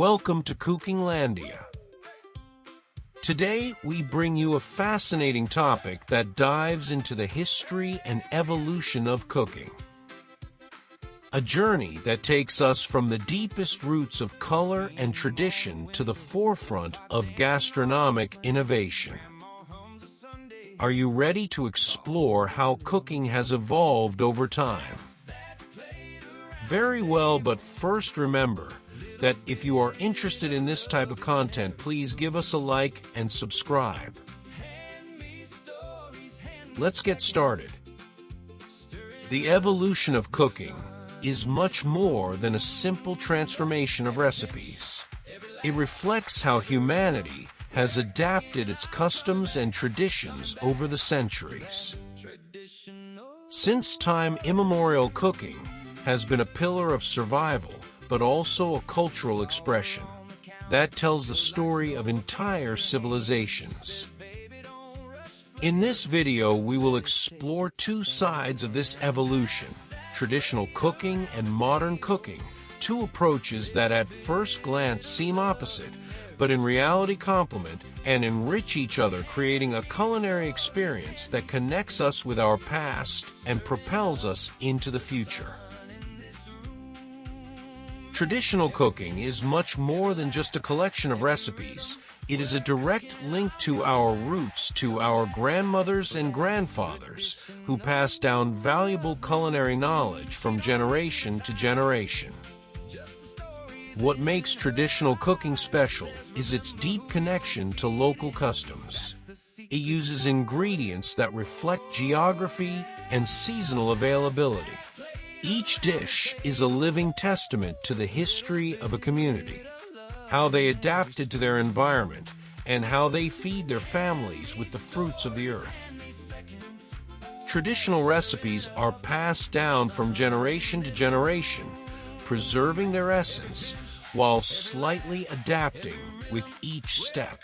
Welcome to Cookinglandia. Today, we bring you a fascinating topic that dives into the history and evolution of cooking. A journey that takes us from the deepest roots of color and tradition to the forefront of gastronomic innovation. Are you ready to explore how cooking has evolved over time? Very well, but first remember that if you are interested in this type of content, please give us a like and subscribe. Let's get started. The evolution of cooking is much more than a simple transformation of recipes. It reflects how humanity has adapted its customs and traditions over the centuries. Since time immemorial, cooking has been a pillar of survival, but also a cultural expression that tells the story of entire civilizations. In this video, we will explore two sides of this evolution: traditional cooking and modern cooking, two approaches that at first glance seem opposite, but in reality complement and enrich each other, creating a culinary experience that connects us with our past and propels us into the future. Traditional cooking is much more than just a collection of recipes. It is a direct link to our roots, to our grandmothers and grandfathers, who passed down valuable culinary knowledge from generation to generation. What makes traditional cooking special is its deep connection to local customs. It uses ingredients that reflect geography and seasonal availability. Each dish is a living testament to the history of a community, how they adapted to their environment, and how they feed their families with the fruits of the earth. Traditional recipes are passed down from generation to generation, preserving their essence while slightly adapting with each step.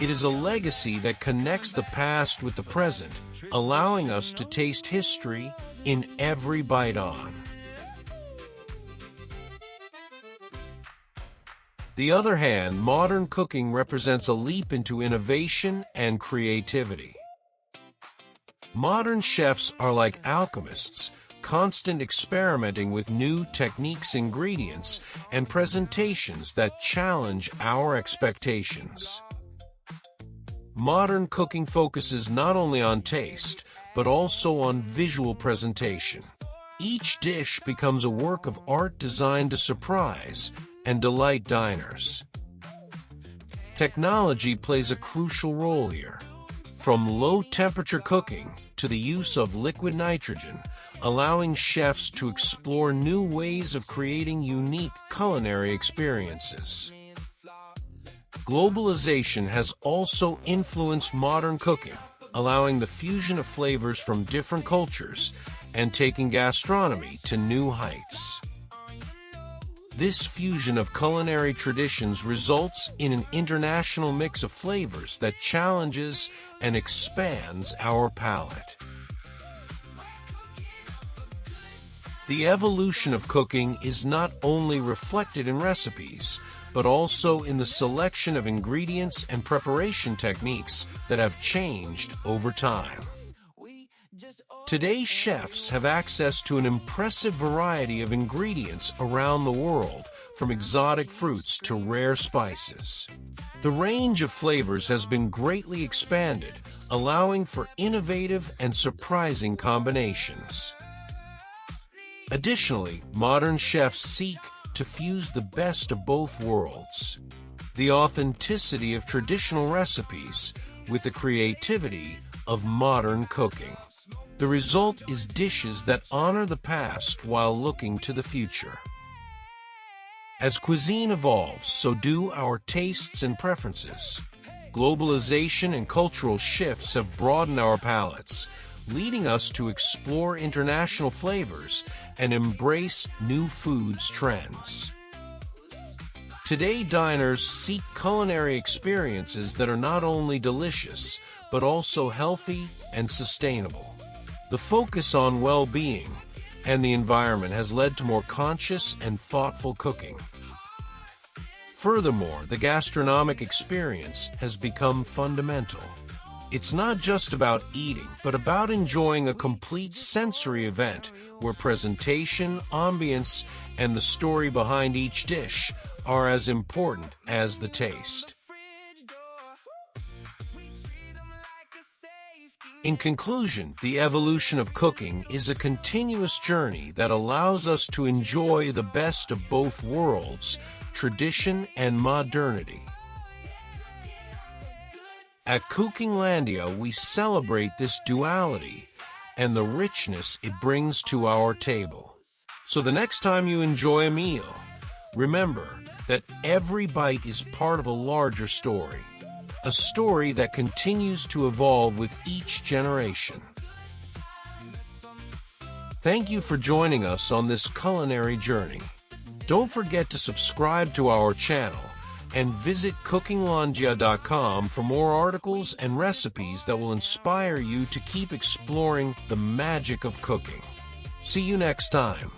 It is a legacy that connects the past with the present, allowing us to taste history in every bite. On the other hand, modern cooking represents a leap into innovation and creativity. Modern chefs are like alchemists, constant experimenting with new techniques, ingredients, and presentations that challenge our expectations. Modern cooking focuses not only on taste, but also on visual presentation. Each dish becomes a work of art designed to surprise and delight diners. Technology plays a crucial role here. From low-temperature cooking to the use of liquid nitrogen, allowing chefs to explore new ways of creating unique culinary experiences. Globalization has also influenced modern cooking, allowing the fusion of flavors from different cultures and taking gastronomy to new heights. This fusion of culinary traditions results in an international mix of flavors that challenges and expands our palate. The evolution of cooking is not only reflected in recipes, but also in the selection of ingredients and preparation techniques that have changed over time. Today's chefs have access to an impressive variety of ingredients around the world, from exotic fruits to rare spices. The range of flavors has been greatly expanded, allowing for innovative and surprising combinations. Additionally, modern chefs seek to fuse the best of both worlds: the authenticity of traditional recipes with the creativity of modern cooking. The result is dishes that honor the past while looking to the future. As cuisine evolves, so do our tastes and preferences. Globalization and cultural shifts have broadened our palates, leading us to explore international flavors and embrace new foods trends. Today, diners seek culinary experiences that are not only delicious, but also healthy and sustainable. The focus on well-being and the environment has led to more conscious and thoughtful cooking. Furthermore, the gastronomic experience has become fundamental. It's not just about eating, but about enjoying a complete sensory event where presentation, ambience, and the story behind each dish are as important as the taste. In conclusion, the evolution of cooking is a continuous journey that allows us to enjoy the best of both worlds, tradition and modernity. At Cookinglandia, we celebrate this duality and the richness it brings to our table. So the next time you enjoy a meal, remember that every bite is part of a larger story, a story that continues to evolve with each generation. Thank you for joining us on this culinary journey. Don't forget to subscribe to our channel and visit Cookinglandia.com for more articles and recipes that will inspire you to keep exploring the magic of cooking. See you next time.